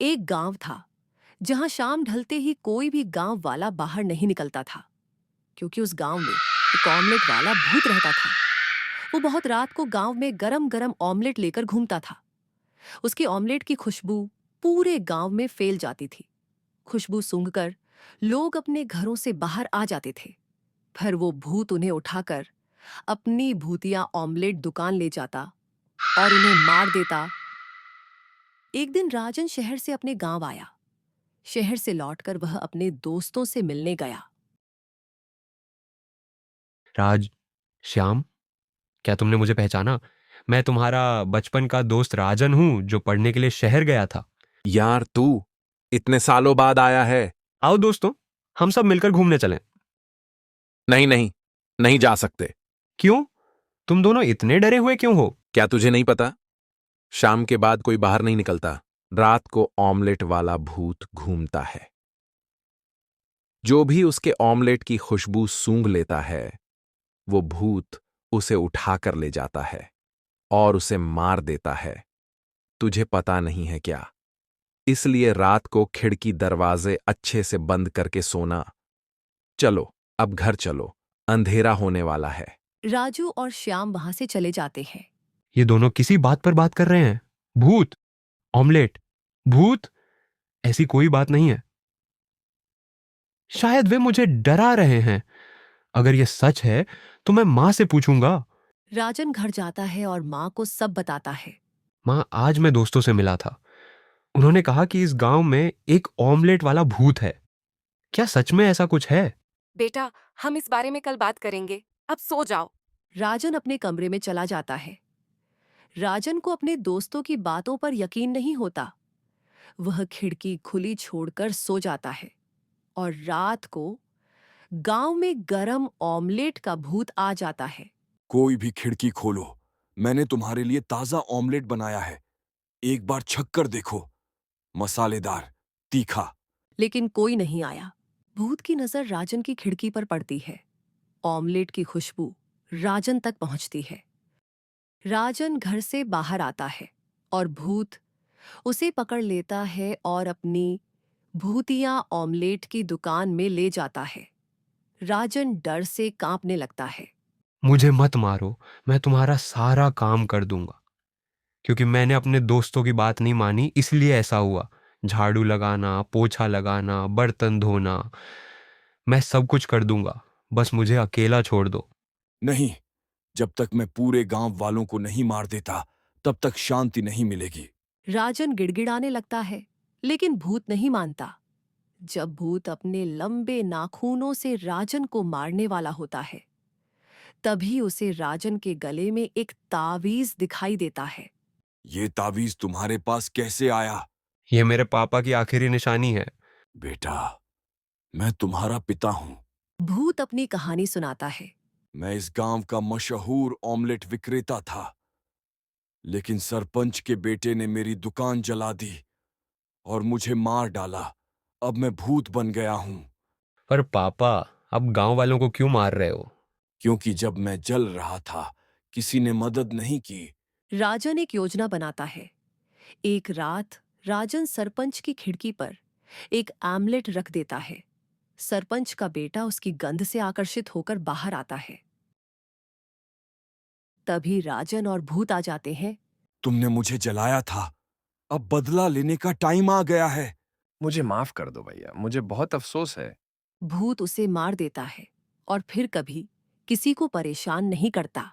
एक गांव था जहां शाम ढलते ही कोई भी गांव वाला बाहर नहीं निकलता था, क्योंकि उस गांव में एक ऑमलेट वाला भूत रहता था। वो बहुत रात को गांव में गरम गरम ऑमलेट लेकर घूमता था। उसके ऑमलेट की खुशबू पूरे गांव में फैल जाती थी। खुशबू सूंघकर लोग अपने घरों से बाहर आ जाते थे। फिर वो भूत उन्हें उठाकर अपनी भूतिया ऑमलेट दुकान ले जाता और उन्हें मार देता। एक दिन राजन शहर से अपने गांव आया। शहर से लौटकर वह अपने दोस्तों से मिलने गया। राज, श्याम, क्या तुमने मुझे पहचाना? मैं तुम्हारा बचपन का दोस्त राजन हूं, जो पढ़ने के लिए शहर गया था। यार तू इतने सालों बाद आया है। आओ दोस्तों, हम सब मिलकर घूमने चलें। नहीं नहीं, नहीं जा सकते। क्यों? तुम दोनों इतने डरे हुए क्यों हो? क्या तुझे नहीं पता? शाम के बाद कोई बाहर नहीं निकलता। रात को ऑमलेट वाला भूत घूमता है। जो भी उसके ऑमलेट की खुशबू सूंघ लेता है, वो भूत उसे उठाकर ले जाता है और उसे मार देता है। तुझे पता नहीं है क्या? इसलिए रात को खिड़की दरवाजे अच्छे से बंद करके सोना। चलो, अब घर चलो, अंधेरा होने वाला है। राजू और श्याम वहां से चले जाते हैं। ये दोनों किसी बात पर बात कर रहे हैं। भूत, ऑमलेट, भूत, ऐसी कोई बात नहीं है। शायद वे मुझे डरा रहे हैं। अगर ये सच है तो मैं मां से पूछूंगा। राजन घर जाता है और माँ को सब बताता है। मां, आज मैं दोस्तों से मिला था। उन्होंने कहा कि इस गांव में एक ऑमलेट वाला भूत है। क्या सच में ऐसा कुछ है? बेटा, हम इस बारे में कल बात करेंगे। अब सो जाओ। राजन अपने कमरे में चला जाता है। राजन को अपने दोस्तों की बातों पर यकीन नहीं होता। वह खिड़की खुली छोड़कर सो जाता है और रात को गांव में गरम ऑमलेट का भूत आ जाता है। कोई भी खिड़की खोलो, मैंने तुम्हारे लिए ताजा ऑमलेट बनाया है। एक बार छक कर देखो, मसालेदार, तीखा। लेकिन कोई नहीं आया। भूत की नजर राजन की खिड़की पर पड़ती है। ऑमलेट की खुशबू राजन तक पहुंचती है। राजन घर से बाहर आता है और भूत उसे पकड़ लेता है और अपनी भूतिया ऑमलेट की दुकान में ले जाता है। राजन डर से कांपने लगता है। मुझे मत मारो, मैं तुम्हारा सारा काम कर दूंगा। क्योंकि मैंने अपने दोस्तों की बात नहीं मानी, इसलिए ऐसा हुआ। झाड़ू लगाना, पोछा लगाना, बर्तन धोना, मैं सब कुछ कर दूंगा। बस मुझे अकेला छोड़ दो। नहीं, जब तक मैं पूरे गांव वालों को नहीं मार देता, तब तक शांति नहीं मिलेगी। राजन गिड़गिड़ाने लगता है, लेकिन भूत नहीं मानता। जब भूत अपने लंबे नाखूनों से राजन को मारने वाला होता है, तभी उसे राजन के गले में एक तावीज दिखाई देता है। ये तावीज तुम्हारे पास कैसे आया? ये मेरे पापा की आखिरी निशानी है। बेटा, मैं तुम्हारा पिता हूं। भूत अपनी कहानी सुनाता है। मैं इस गांव का मशहूर ऑमलेट विक्रेता था, लेकिन सरपंच के बेटे ने मेरी दुकान जला दी और मुझे मार डाला। अब मैं भूत बन गया हूं। पर पापा, अब गांव वालों को क्यों मार रहे हो? क्योंकि जब मैं जल रहा था, किसी ने मदद नहीं की। राजन एक योजना बनाता है। एक रात राजन सरपंच की खिड़की पर एक आमलेट रख देता है। सरपंच का बेटा उसकी गंध से आकर्षित होकर बाहर आता है। तभी राजन और भूत आ जाते हैं। तुमने मुझे जलाया था, अब बदला लेने का टाइम आ गया है। मुझे माफ कर दो भैया, मुझे बहुत अफसोस है। भूत उसे मार देता है और फिर कभी किसी को परेशान नहीं करता।